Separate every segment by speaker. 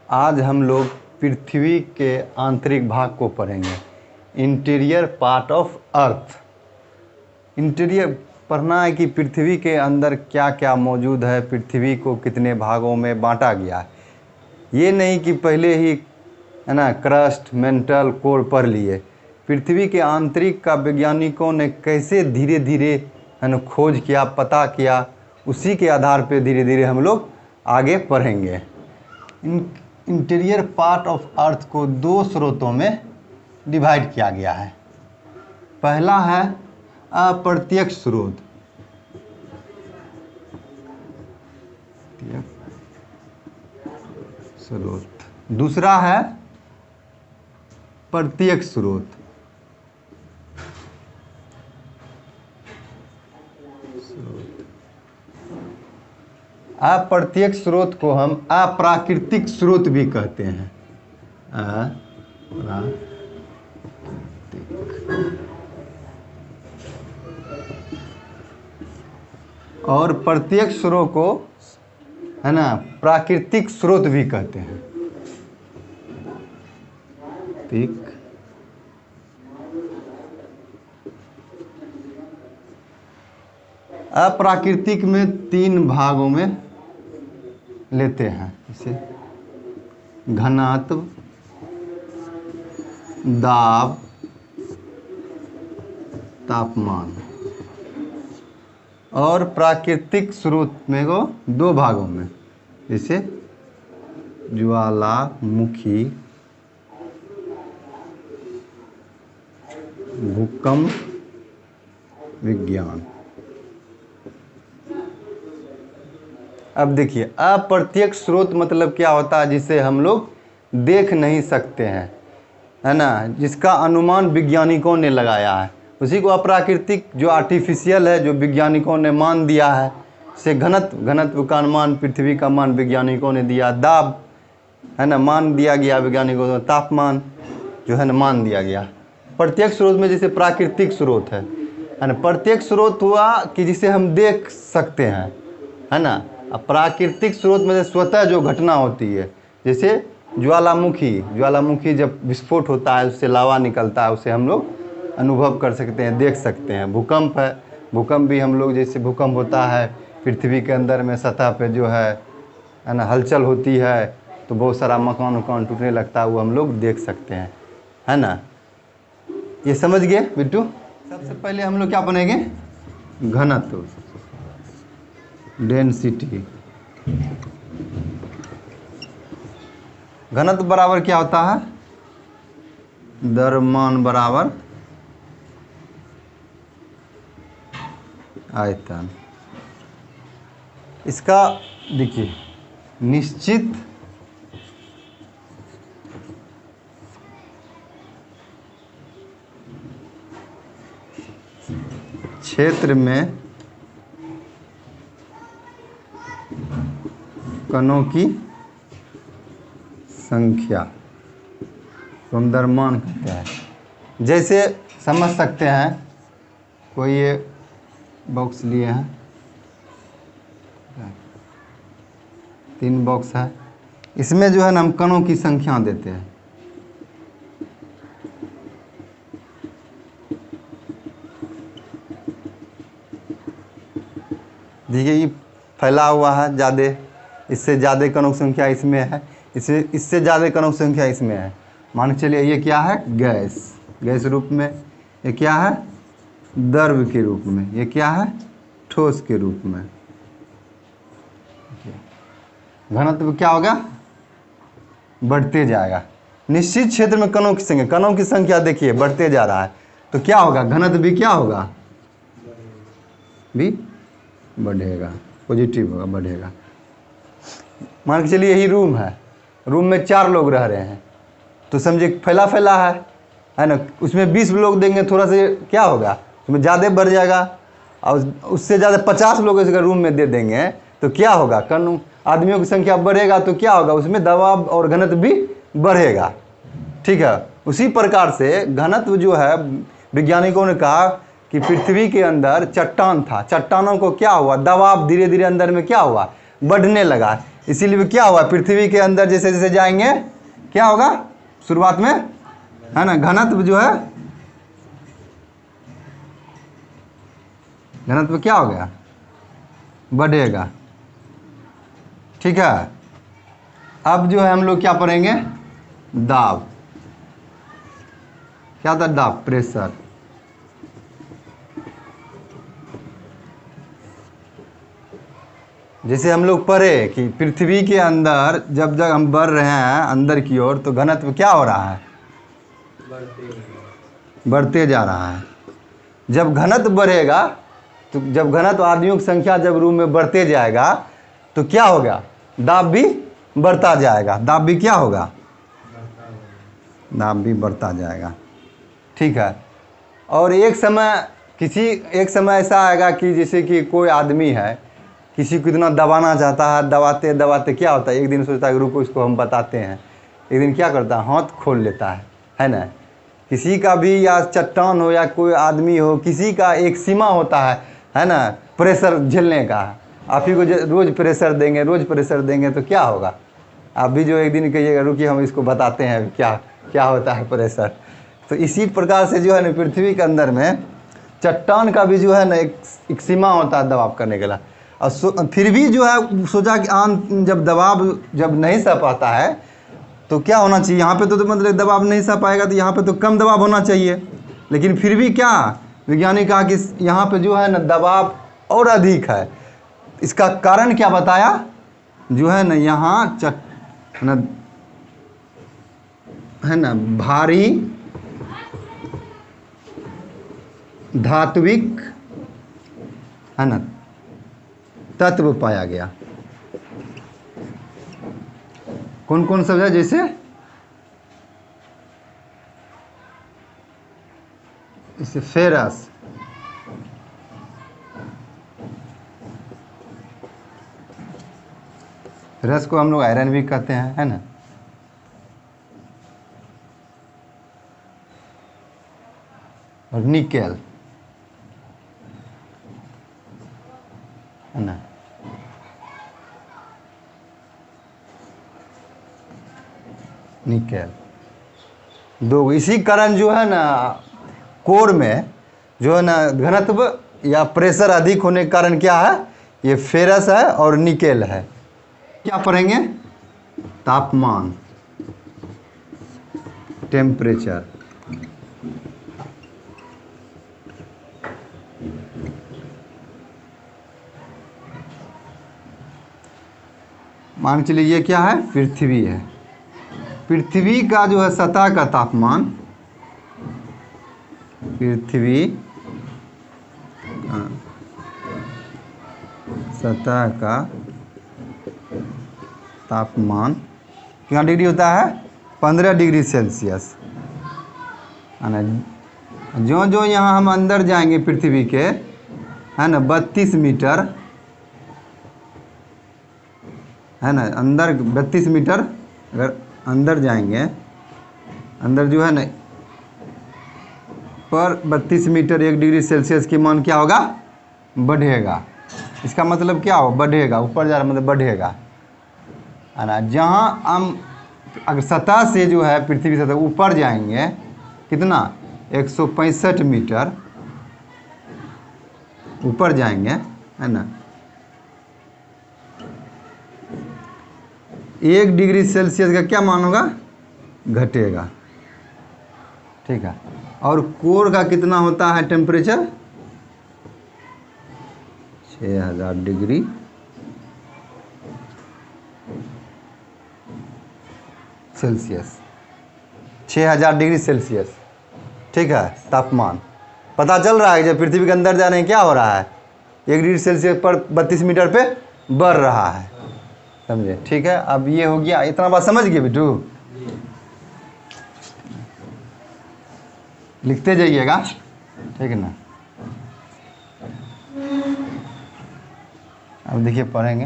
Speaker 1: आज हम लोग पृथ्वी के आंतरिक भाग को पढ़ेंगे, interior part of earth. Interior पढ़ना है कि पृथ्वी के अंदर क्या क्या मौजूद है, पृथ्वी को कितने भागों में बांटा गया है। ये नहीं कि पहले ही है ना क्रस्ट मेंटल कोर पढ़ लिए। पृथ्वी के आंतरिक का वैज्ञानिकों ने कैसे धीरे धीरे है ना खोज किया, पता किया, उसी के आधार पे धीरे धीरे हम लोग आगे पढ़ेंगे। इंटीरियर पार्ट ऑफ अर्थ को दो स्रोतों में डिवाइड किया गया है। पहला है अप्रत्यक्ष स्रोत, दूसरा है प्रत्यक्ष स्रोत। अप्रत्यक्ष स्रोत को हम अप्राकृतिक स्रोत भी कहते हैं। और प्रत्यक्ष स्रोत को है ना प्राकृतिक स्रोत भी कहते हैं। ठीक, अप्राकृतिक में तीन भागों में लेते हैं, जैसे घनत्व, दाब, तापमान। और प्राकृतिक स्रोत में को दो भागों में, जैसे ज्वालामुखी, भूकंप विज्ञान। अब देखिए अप्रत्यक्ष स्रोत मतलब क्या होता है, जिसे हम लोग देख नहीं सकते हैं, है ना, जिसका अनुमान वैज्ञानिकों ने लगाया है, उसी को अप्राकृतिक, जो आर्टिफिशियल है, जो वैज्ञानिकों ने मान दिया है। जैसे घनत्व का अनुमान पृथ्वी का मान वैज्ञानिकों ने दिया, दाब है ना मान दिया गया वैज्ञानिकों को, तापमान जो है ना मान दिया गया। प्रत्यक्ष स्रोत में जैसे प्राकृतिक स्रोत है ना, प्रत्यक्ष स्रोत हुआ कि जिसे हम देख सकते हैं, है ना। अब प्राकृतिक स्रोत में स्वतः जो घटना होती है, जैसे ज्वालामुखी जब विस्फोट होता है, उससे लावा निकलता है, उसे हम लोग अनुभव कर सकते हैं, देख सकते हैं। भूकंप है, भूकंप भी हम लोग, जैसे भूकंप होता है पृथ्वी के अंदर में सतह पे जो है ना हलचल होती है, तो बहुत सारा मकान उकान टूटने लगता है, वो हम लोग देख सकते हैं, है ना। ये समझ गए बिट्टू। सबसे पहले हम लोग क्या बनेंगे, घनत्व, डेंसिटी। घनत्व बराबर क्या होता है, द्रव्यमान बराबर आयतन। इसका देखिए निश्चित क्षेत्र में कणों की संख्या को हम द्रव्यमान कहते हैं। जैसे समझ सकते हैं, कोई ये बॉक्स लिए हैं, 3 बॉक्स है, इसमें जो है ना हम कणों की संख्या देते हैं। देखिए ये फैला हुआ है ज़्यादा, इससे ज़्यादा कणों की संख्या इसमें है, इससे ज़्यादा कणों की संख्या इसमें है। मान के चलिए ये क्या है, गैस रूप में, ये क्या है, द्रव के रूप में, ये क्या है, ठोस के रूप में। घनत्व क्या होगा, बढ़ते जाएगा। निश्चित क्षेत्र में कणों की संख्या देखिए बढ़ते जा रहा है, तो क्या होगा, घनत्व भी क्या होगा, भी बढ़ेगा, पॉजिटिव होगा, बढ़ेगा। मान के चलिए यही रूम है, रूम में 4 लोग रह रहे हैं, तो समझिए फैला है ना, उसमें 20 लोग देंगे, थोड़ा सा क्या होगा, उसमें ज़्यादा बढ़ जाएगा। और उससे ज़्यादा 50 लोग अगर रूम में दे देंगे तो क्या होगा, कण आदमियों की संख्या बढ़ेगा, तो क्या होगा, उसमें दबाव और घनत्व भी बढ़ेगा। ठीक है, उसी प्रकार से घनत्व जो है, वैज्ञानिकों ने कहा कि पृथ्वी के अंदर चट्टान था, चट्टानों को क्या हुआ, दबाव धीरे धीरे अंदर में क्या हुआ, बढ़ने लगा। इसीलिए क्या हुआ, पृथ्वी के अंदर जैसे जैसे जाएंगे क्या होगा शुरुआत में, है ना, घनत्व जो है, घनत्व क्या हो गया, बढ़ेगा। ठीक है। अब जो है हम लोग क्या पढ़ेंगे, दाब। क्या था दाब, प्रेशर। जैसे हम लोग पढ़े कि पृथ्वी के अंदर जब जब हम बढ़ रहे हैं अंदर की ओर तो घनत्व क्या हो रहा है, बढ़ते जा रहा है। जब घनत्व बढ़ेगा तो जब घनत्व आदमियों की संख्या जब रूम में बढ़ते जाएगा तो क्या होगा, दाब भी बढ़ता जाएगा। दाब भी क्या होगा, दाब भी बढ़ता जाएगा। ठीक है। और एक समय ऐसा आएगा कि जैसे कि कोई आदमी है, किसी को इतना दबाना चाहता है, दबाते दबाते क्या होता है, एक दिन सोचता है कि रुको इसको हम बताते हैं, एक दिन क्या करता है, हाथ खोल लेता है ना। किसी का भी, या चट्टान हो या कोई आदमी हो, किसी का एक सीमा होता है ना, प्रेशर झेलने का। आप ही को रोज़ प्रेशर देंगे, रोज़ प्रेशर देंगे तो क्या होगा। आप भी जो एक दिन कहिएगा रुकिए हम इसको बताते हैं क्या क्या होता है प्रेशर। तो इसी प्रकार से जो है ना पृथ्वी के अंदर में चट्टान का भी जो है ना एक सीमा होता है दबाव करने के लिए। और फिर भी जो है सोचा कि जब दबाव जब नहीं सह पाता है तो क्या होना चाहिए, यहाँ पे तो मतलब दबाव नहीं सह पाएगा तो यहाँ पे तो कम दबाव होना चाहिए। लेकिन फिर भी क्या वैज्ञानिक कहा कि यहाँ पे जो है ना दबाव और अधिक है। इसका कारण क्या बताया, जो है ना यहाँ है ना भारी धात्विक है ना तत्व पाया गया। कौन कौन सब है, जैसे इसे फेरस, फेरस को हम लोग आयरन भी कहते हैं, है ना। और निकेल, है ना। निकेल दो। इसी कारण जो है ना कोर में जो है ना घनत्व या प्रेशर अधिक होने के कारण क्या है, ये फेरस है और निकेल है। क्या पढ़ेंगे, तापमान, टेम्परेचर। मान के चलिए ये क्या है, पृथ्वी है। पृथ्वी का जो है सतह का तापमान, पृथ्वी सतह का तापमान कितना डिग्री होता है, 15 डिग्री सेल्सियस, है ना। जो जो यहाँ हम अंदर जाएंगे पृथ्वी के, है ना, 32 मीटर, है ना, अंदर 32 मीटर अगर अंदर जाएंगे, अंदर जो है ना पर 32 मीटर 1 डिग्री सेल्सियस की मान क्या होगा, बढ़ेगा। इसका मतलब क्या हो, बढ़ेगा, ऊपर जा रहा मतलब बढ़ेगा, है ना। जहाँ हम अगर सतह से जो है पृथ्वी सतह ऊपर जाएंगे कितना, 165 मीटर ऊपर जाएंगे, है ना, 1 डिग्री सेल्सियस का क्या मान होगा, घटेगा। ठीक है। और कोर का कितना होता है temperature, 6000 degree Celsius, 6000 degree Celsius. ठीक है। तापमान पता चल रहा है जब पृथ्वी के अंदर जा रहे हैं क्या हो रहा है, 1 डिग्री सेल्सियस पर 32 मीटर पे बढ़ रहा है, समझे। ठीक है। अब ये हो गया, इतना बात समझ गए बिट्टू, लिखते जाइएगा, ठीक है ना। अब देखिए पढ़ेंगे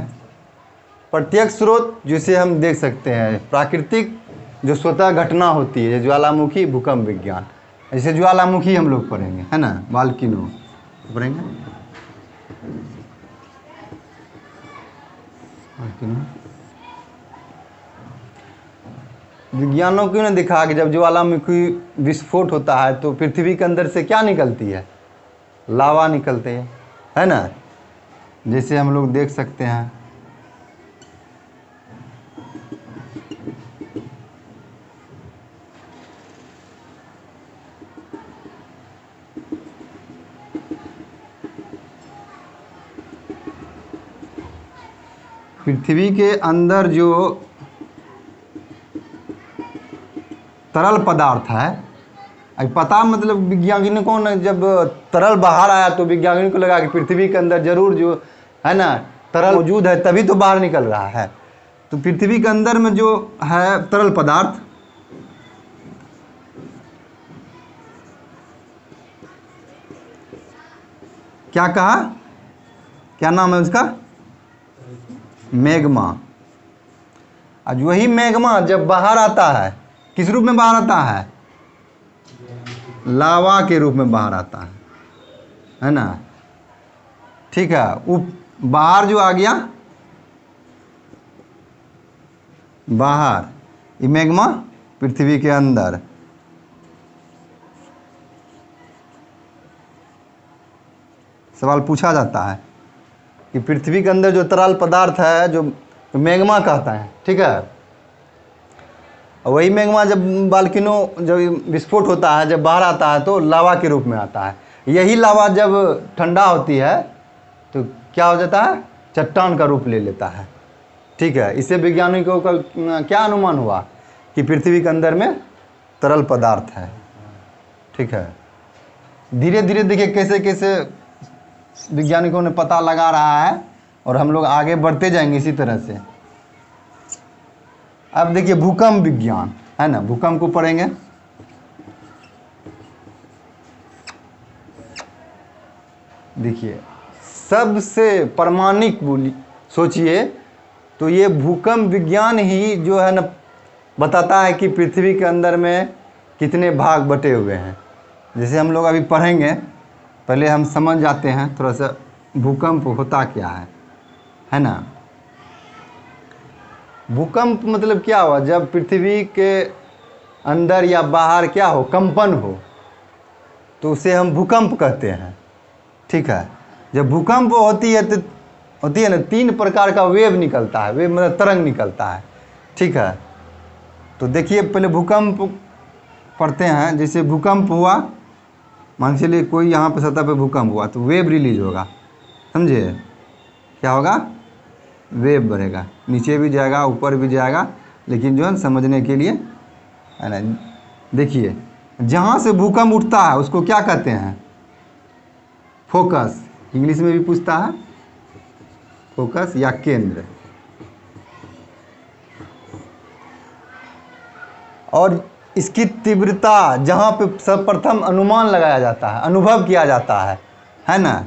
Speaker 1: प्रत्यक्ष स्रोत, जिसे हम देख सकते हैं प्राकृतिक जो स्वतः घटना होती है, ज्वालामुखी, भूकंप विज्ञान। जैसे ज्वालामुखी हम लोग पढ़ेंगे, है ना, वाल्केनो पढ़ेंगे, वाल्केनो। विज्ञानों ने दिखा कि जब ज्वालामुखी विस्फोट होता है तो पृथ्वी के अंदर से क्या निकलती है, लावा निकलते है ना, जैसे हम लोग देख सकते हैं। पृथ्वी के अंदर जो तरल पदार्थ है, अब पता मतलब वैज्ञानिकों ने जब तरल बाहर आया तो वैज्ञानिकों को लगा कि पृथ्वी के अंदर जरूर जो है ना तरल मौजूद है, तभी तो बाहर निकल रहा है। तो पृथ्वी के अंदर में जो है तरल पदार्थ, क्या कहा, क्या नाम है उसका, मैग्मा। आज वही मैग्मा जब बाहर आता है, किस रूप में बाहर आता है, लावा के रूप में बाहर आता है ना। ठीक है, वो बाहर जो आ गया, बाहर ये मैग्मा पृथ्वी के अंदर। सवाल पूछा जाता है कि पृथ्वी के अंदर जो तरल पदार्थ है जो मैग्मा कहता है, ठीक है, वही मैग्मा जब वोल्केनो जब विस्फोट होता है, जब बाहर आता है तो लावा के रूप में आता है। यही लावा जब ठंडा होती है तो क्या हो जाता है, चट्टान का रूप ले लेता है। ठीक है, इससे वैज्ञानिकों का क्या अनुमान हुआ कि पृथ्वी के अंदर में तरल पदार्थ है। ठीक है, धीरे धीरे देखिए कैसे कैसे वैज्ञानिकों ने पता लगा रहा है और हम लोग आगे बढ़ते जाएंगे इसी तरह से। अब देखिए भूकंप विज्ञान है ना, भूकंप को पढ़ेंगे। देखिए सबसे प्रामाणिक बोली सोचिए तो ये भूकंप विज्ञान ही जो है ना बताता है कि पृथ्वी के अंदर में कितने भाग बटे हुए हैं। जैसे हम लोग अभी पढ़ेंगे, पहले हम समझ जाते हैं थोड़ा सा भूकंप होता क्या है ना। भूकंप मतलब क्या हुआ, जब पृथ्वी के अंदर या बाहर क्या हो, कंपन हो, तो उसे हम भूकंप कहते हैं। ठीक है, जब भूकंप होती है तो होती है ना, 3 प्रकार का वेव निकलता है, वेव मतलब तरंग निकलता है। ठीक है, तो देखिए पहले भूकंप पढ़ते हैं। जैसे भूकंप हुआ, मान के चलिए कोई यहाँ पर सतह पे भूकंप हुआ तो वेव रिलीज होगा, समझे, क्या होगा, वेव बढ़ेगा, नीचे भी जाएगा ऊपर भी जाएगा, लेकिन जो है समझने के लिए है ना। देखिए जहाँ से भूकंप उठता है उसको क्या कहते हैं, फोकस, इंग्लिश में भी पूछता है, फोकस या केंद्र। और इसकी तीव्रता जहाँ पे सर्वप्रथम अनुमान लगाया जाता है, अनुभव किया जाता है ना।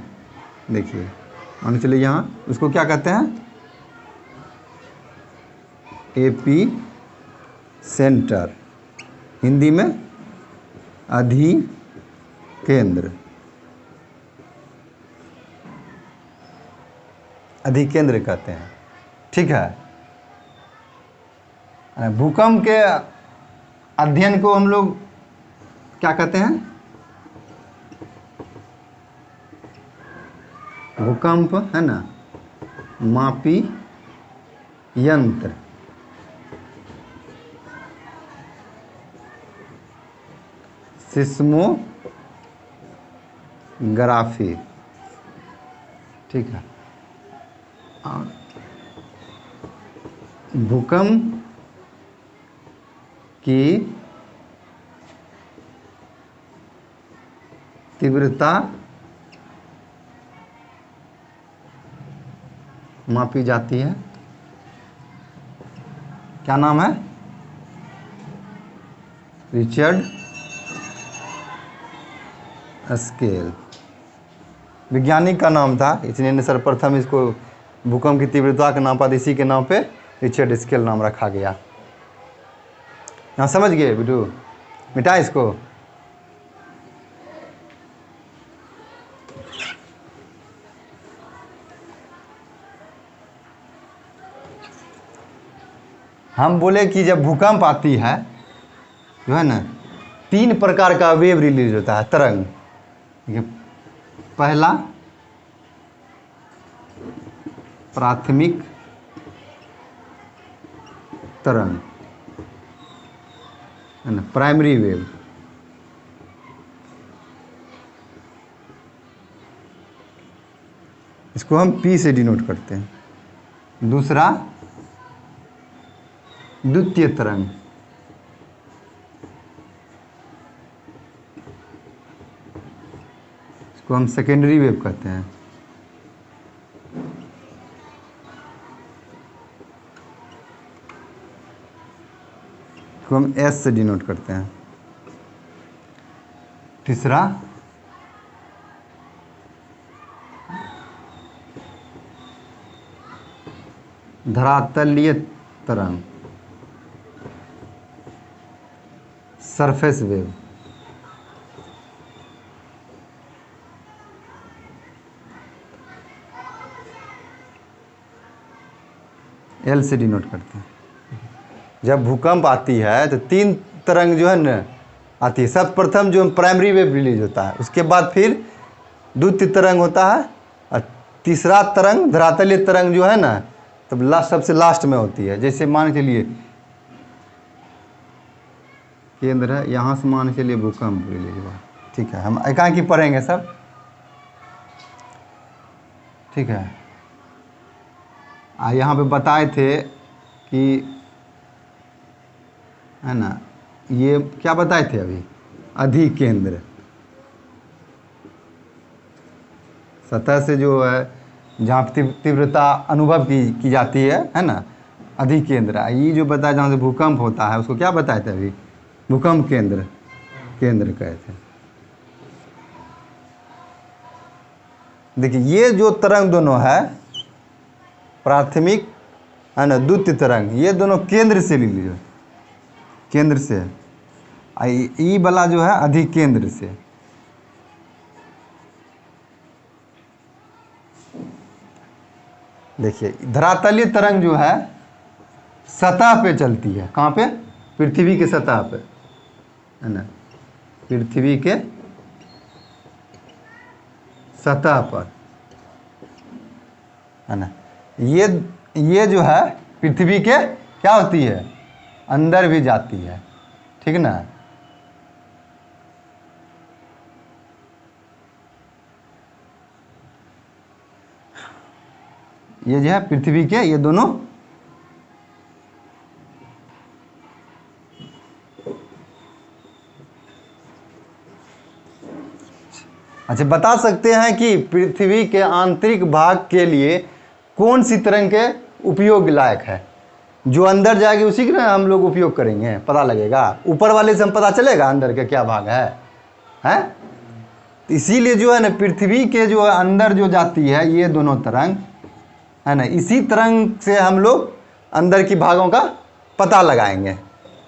Speaker 1: देखिए मान चलिए यहाँ उसको क्या कहते हैं, एपी सेंटर, हिंदी में अधिकेंद्र, अधिकेंद्र कहते हैं। ठीक है, भूकंप के अध्ययन को हम लोग क्या कहते हैं, भूकंप है ना मापी यंत्र, सिस्मोग्राफी। ठीक है, और भूकंप की तीव्रता मापी जाती है, क्या नाम है, रिचर्ड स्केल, वैज्ञानिक का नाम था, इसलिए ने सर्वप्रथम इसको भूकंप की तीव्रता का नाम पाया, इसी के नाम पे रिचर्ड स्केल नाम रखा गया। यहाँ समझ गए बिटू, मिटा इसको। हम बोले कि जब भूकंप आती है जो है ना, 3 प्रकार का वेव रिलीज होता है, तरंग। ठीक है, पहला प्राथमिक तरंग है ना, प्राइमरी वेव। इसको हम P से डिनोट करते हैं। दूसरा द्वितीय तरंग, इसको हम सेकेंडरी वेव कहते हैं। इसको हम S से डिनोट करते हैं। तीसरा धरातलीय तरंग, सरफेस वेव। L से डिनोट करते हैं। जब भूकंप आती है तो 3 तरंग जो है ना आती है। सर्वप्रथम जो प्राइमरी वेव रिलीज होता है, उसके बाद फिर द्वितीय तरंग होता है, और तीसरा तरंग धरातलीय तरंग जो है ना, तब सबसे लास्ट में होती है। जैसे मान के चलिए केंद्र है, यहाँ से मान के चलिए भूकंप रिलीज हुआ। ठीक है, हम एकांकी पढ़ेंगे सब। ठीक है, यहाँ पे बताए थे कि है ना, ये क्या बताए थे अभी, अधिकेंद्र। सतह से जो है जहाँ तीव्रता अनुभव की जाती है ना, अधिकेंद्र। ये जो बताया जहाँ से भूकंप होता है उसको क्या बताए थे अभी, भूकंप केंद्र, केंद्र कहे थे। देखिए ये जो तरंग दोनों है, प्राथमिक है ना, द्वितीय तरंग, ये दोनों केंद्र से ली लीजिए, केंद्र से। ई वाला जो है अधिकेंद्र से। देखिए धरातलीय तरंग जो है सतह पे चलती है। कहाँ पे, पृथ्वी के सतह पे है ना, पृथ्वी के सतह पर है ना। ये जो है पृथ्वी के क्या होती है, अंदर भी जाती है। ठीक ना, ये जो है पृथ्वी के, ये दोनों अच्छा बता सकते हैं कि पृथ्वी के आंतरिक भाग के लिए कौन सी तरंग के उपयोग लायक है। जो अंदर जाएगी उसी का हम लोग उपयोग करेंगे, पता लगेगा। ऊपर वाले से हम पता चलेगा अंदर के क्या भाग है, हैं? इसीलिए जो है ना पृथ्वी के जो अंदर जो जाती है ये दोनों तरंग है ना, इसी तरंग से हम लोग अंदर की भागों का पता लगाएंगे।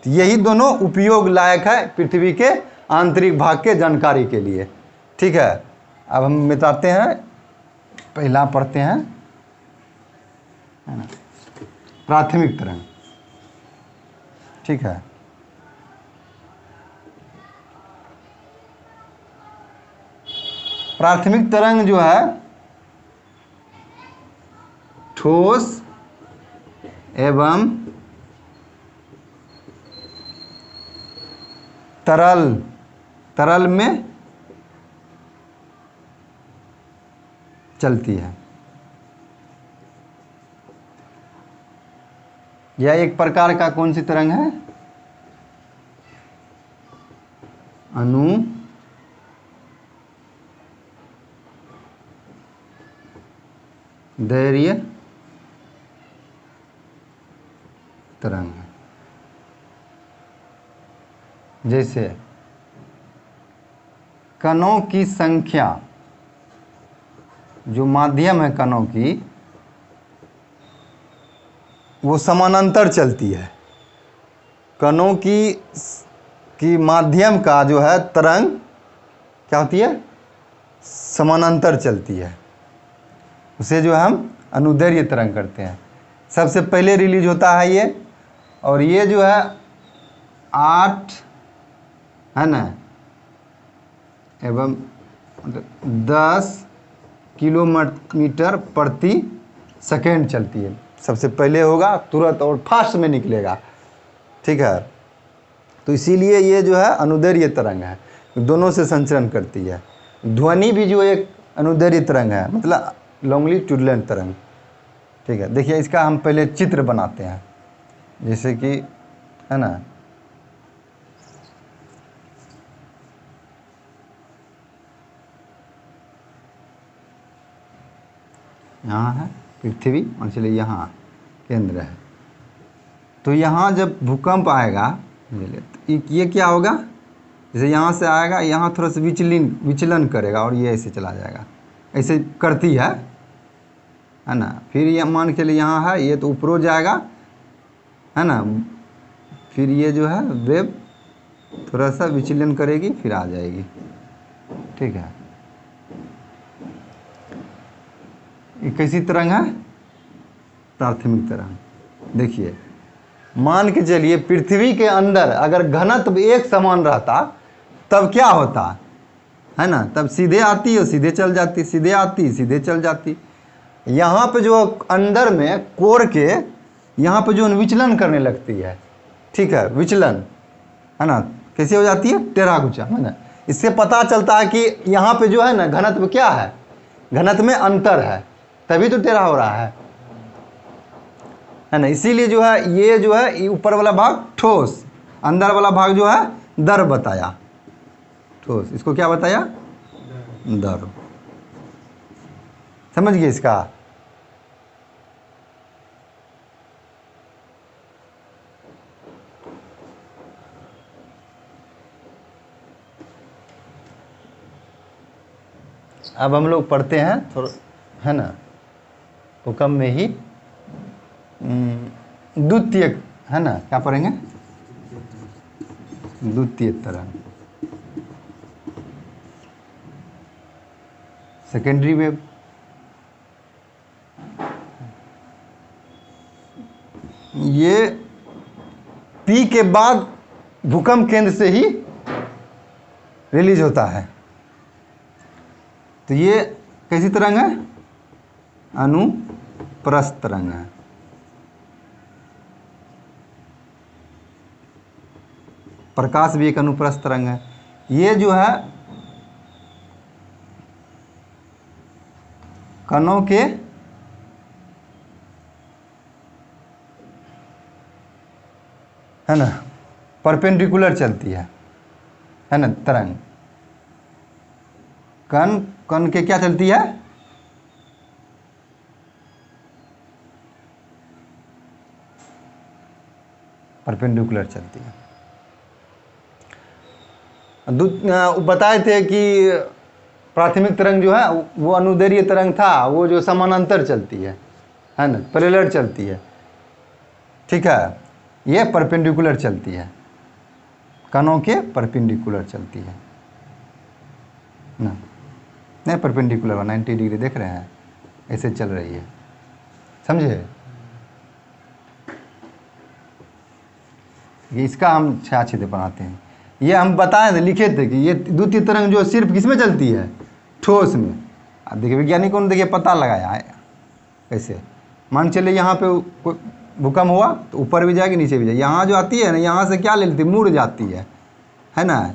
Speaker 1: तो यही दोनों उपयोग लायक है पृथ्वी के आंतरिक भाग के जानकारी के लिए। ठीक है, अब हम मिटाते हैं, पहला पढ़ते हैं है ना, प्राथमिक तरंग। ठीक है, प्राथमिक तरंग जो है ठोस एवं तरल में चलती है। यह एक प्रकार का कौन सी तरंग है, अनुदैर्घ्य तरंग। जैसे कणों की संख्या, जो माध्यम है कणों की, वो समानांतर चलती है। कणों की माध्यम का जो है तरंग क्या होती है, समानांतर चलती है। उसे जो हम अनुदैर्घ्य तरंग करते हैं। सबसे पहले रिलीज होता है ये और ये जो है 8 है ना एवं 10 किलोमीटर प्रति सेकेंड चलती है। सबसे पहले होगा तुरंत और फास्ट में निकलेगा, ठीक है। तो इसीलिए ये जो है अनुदैर्घ्य तरंग है, दोनों से संचरण करती है। ध्वनि भी जो एक अनुदैर्घ्य तरंग है, मतलब लॉन्गिट्यूडिनल तरंग, ठीक है। देखिए इसका हम पहले चित्र बनाते हैं, जैसे कि है ना, यहाँ है पृथ्वी, मान चलिए यहाँ केंद्र है। तो यहाँ जब भूकंप आएगा, तो ये क्या होगा, जैसे यहाँ से आएगा, यहाँ थोड़ा सा विचलन करेगा और ये ऐसे चला जाएगा, ऐसे करती है ना। फिर ये मान के लिए यहाँ है, ये तो ऊपर जाएगा, है ना। फिर ये जो है वेव थोड़ा सा विचलन करेगी, फिर आ जाएगी, ठीक है। ये कैसी तरंग है, प्राथमिक तरंग। देखिए मान के चलिए पृथ्वी के अंदर अगर घनत्व एक समान रहता तब क्या होता, है ना, तब सीधे आती और सीधे चल जाती, सीधे आती सीधे चल जाती। यहाँ पे जो अंदर में कोर के यहाँ पे जो विचलन करने लगती है, ठीक है, विचलन, है ना, कैसे हो जाती है, टेढ़ा गुचा, है ना। इससे पता चलता है कि यहाँ पे जो है ना घनत्व क्या है, घनत्व में अंतर है, तभी तो टेढ़ा हो रहा है ना। इसीलिए जो है ये जो है ये ऊपर वाला भाग ठोस, अंदर वाला भाग जो है दर बताया, ठोस, इसको क्या बताया, दर। समझ गए इसका। अब हम लोग पढ़ते हैं थोड़ा, है ना, भूकंप में ही द्वितीय, है ना, क्या पढ़ेंगे, द्वितीय तरंग, सेकेंडरी वेव। ये पी के बाद भूकंप केंद्र से ही रिलीज होता है। तो ये कैसी तरंग है, अनुप्रस्थ तरंग है। प्रकाश भी एक अनुप्रस्थ तरंग है। ये जो है कणों के है ना परपेंडिकुलर चलती है ना तरंग। कण कण के क्या चलती है, परपेंडिकुलर चलती है। बताए थे कि प्राथमिक तरंग जो है वो अनुदैर्घ्य तरंग था, वो जो समानांतर चलती है ना, पैरेलल चलती है, ठीक है। ये परपेंडिकुलर चलती है, कणों के परपेंडिकुलर चलती है ना, नहीं परपेंडिकुलर 90 डिग्री देख रहे हैं, ऐसे चल रही है, समझे। ये इसका हम छाछित बनाते हैं। ये हम बताए थे, लिखे थे कि ये द्वितीय तरंग जो सिर्फ किसमें चलती है, ठोस में। अब देखिए वैज्ञानिकों ने देखिए पता लगाया है कैसे। मान चलिए यहाँ पे कोई भूकंप हुआ तो ऊपर भी जाएगी नीचे भी जाएगी। यहाँ जो आती है ना, यहाँ से क्या ले लेती है, मुड़ जाती है ना,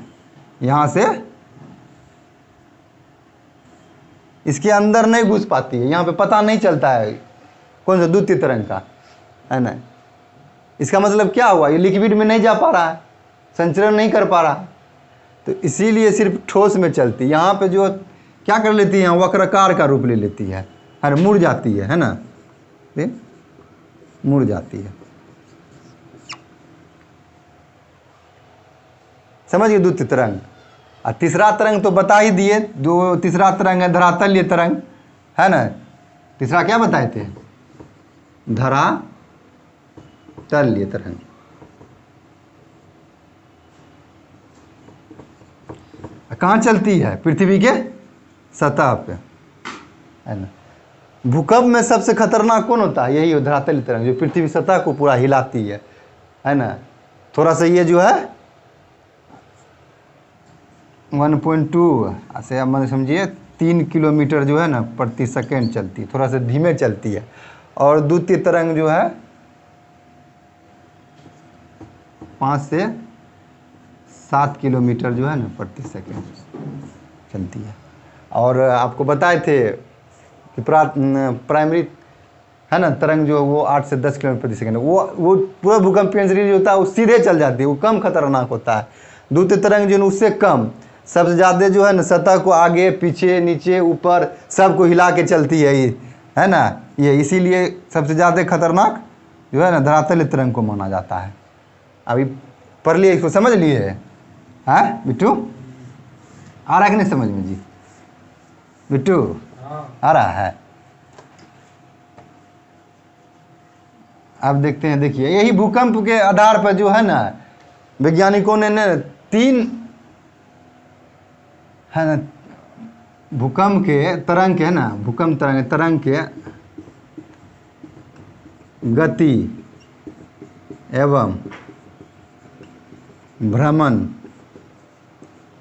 Speaker 1: यहाँ से इसके अंदर नहीं घुस पाती है, यहाँ पे पता नहीं चलता है कौन सा द्वितीय तरंग का, है ना। इसका मतलब क्या हुआ, ये लिक्विड में नहीं जा पा रहा है, संचरण नहीं कर पा रहा, तो इसीलिए सिर्फ ठोस में चलती। यहाँ पे जो क्या कर लेती है, वक्राकार का रूप ले लेती है, मुड़ जाती है ना, मुड़ जाती है। समझ गए द्वितीय तरंग। और तीसरा तरंग तो बता ही दिए, जो तीसरा तरंग है धरातलीय तरंग, है ना। तीसरा क्या बताए थे, धरातलीय तरंग। कहाँ चलती है, पृथ्वी के सतह पे, है ना। भूकंप में सबसे खतरनाक कौन होता है, यही धरातलीय तरंग, जो पृथ्वी सतह को पूरा हिलाती है है ना। थोड़ा सा ये जो है 1.2 से आप मतलब समझिए 3 किलोमीटर जो है ना प्रति सेकेंड चलती है, थोड़ा सा धीमे चलती है। और द्वितीय तरंग जो है 5 से 7 किलोमीटर जो है ना प्रति सेकेंड चलती है। और आपको बताए थे कि प्राइमरी है ना तरंग जो वो 8 से 10 किलोमीटर प्रति सेकंड, वो पूरा भूकंपीय जो होता है वो सीधे चल जाती है, वो कम खतरनाक होता है। द्वितीय तरंग जो है उससे कम, सबसे ज़्यादा जो है ना सतह को आगे पीछे नीचे ऊपर सबको हिला के चलती है ये, है ना। ये इसीलिए सबसे ज़्यादा खतरनाक जो है ना धरातलीय तरंग को माना जाता है। अभी पढ़ लिए, इसको समझ लिए हैं बिट्टू? आ रहा है कि नहीं समझ में जी बिट्टू? आ रहा है। अब देखते हैं, देखिए यही भूकंप के आधार पर जो है ना वैज्ञानिकों ने ना 3 है ना भूकंप के तरंग के, है ना भूकंप तरंग के गति एवं भ्रमण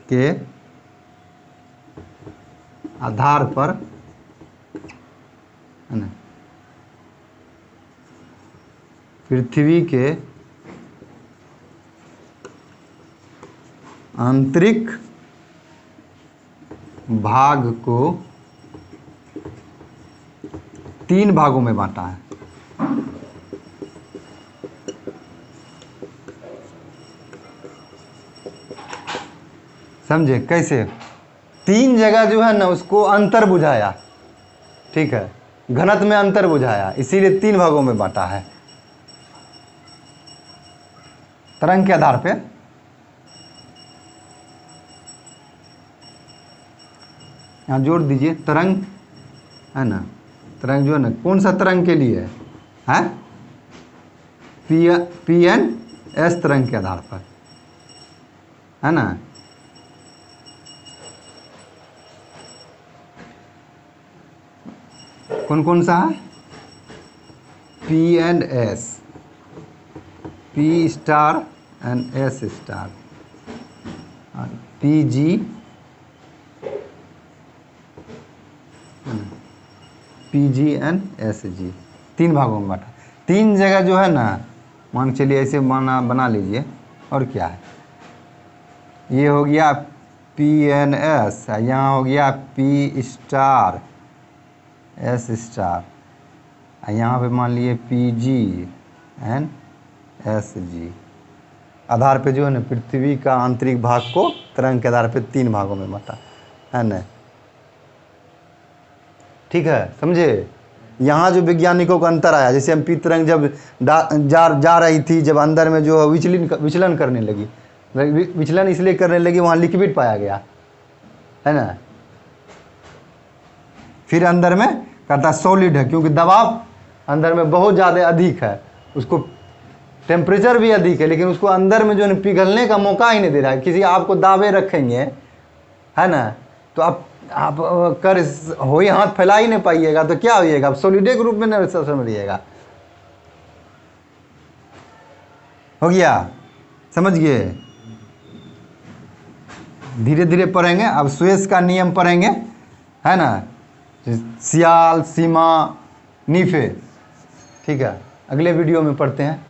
Speaker 1: के आधार पर, है ना, पृथ्वी के आंतरिक भाग को 3 भागों में बांटा है। समझे कैसे? 3 जगह जो है ना उसको अंतर बुझाया, ठीक है, घनत्व में अंतर बुझाया, इसीलिए 3 भागों में बांटा है तरंग के आधार पे। यहाँ जोड़ दीजिए तरंग, है ना, तरंग जो है ना कौन सा तरंग के लिए है? PNS तरंग के आधार पर, है ना। कौन कौन सा है? PNS, P star and S star, PG, PG and SG, 3 भागों में बांटा। 3 जगह जो है ना मान चलिए ऐसे बना लीजिए, और क्या है, ये हो गया PNS, यहाँ हो गया P स्टार S स्टार, यहाँ पे मान लिए PG एंड SG। आधार पे जो है ना पृथ्वी का आंतरिक भाग को तरंग के आधार पे 3 भागों में बांटा, है ना। ठीक है, समझे? यहाँ जो वैज्ञानिकों का अंतर आया, जैसे हम पी तरंग जब जा रही थी, जब अंदर में जो विचलन करने लगी, विचलन इसलिए करने लगी वहाँ लिक्विड पाया गया, है ना। फिर अंदर में कहता सॉलिड है, क्योंकि दबाव अंदर में बहुत ज़्यादा अधिक है, उसको टेम्परेचर भी अधिक है, लेकिन उसको अंदर में जो है पिघलने का मौका ही नहीं दे रहा है। किसी आपको दावे रखेंगे, है ना, तो आप कर हो ही हाथ फैला ही नहीं पाइएगा, तो क्या होइएगा? आप सॉलिडे के रूप में नहीं समझिएगा। हो गया, समझ गए? धीरे धीरे पढ़ेंगे। अब स्वेस का नियम पढ़ेंगे, है ना, सियाल, सीमा, नीफे, ठीक है, अगले वीडियो में पढ़ते हैं।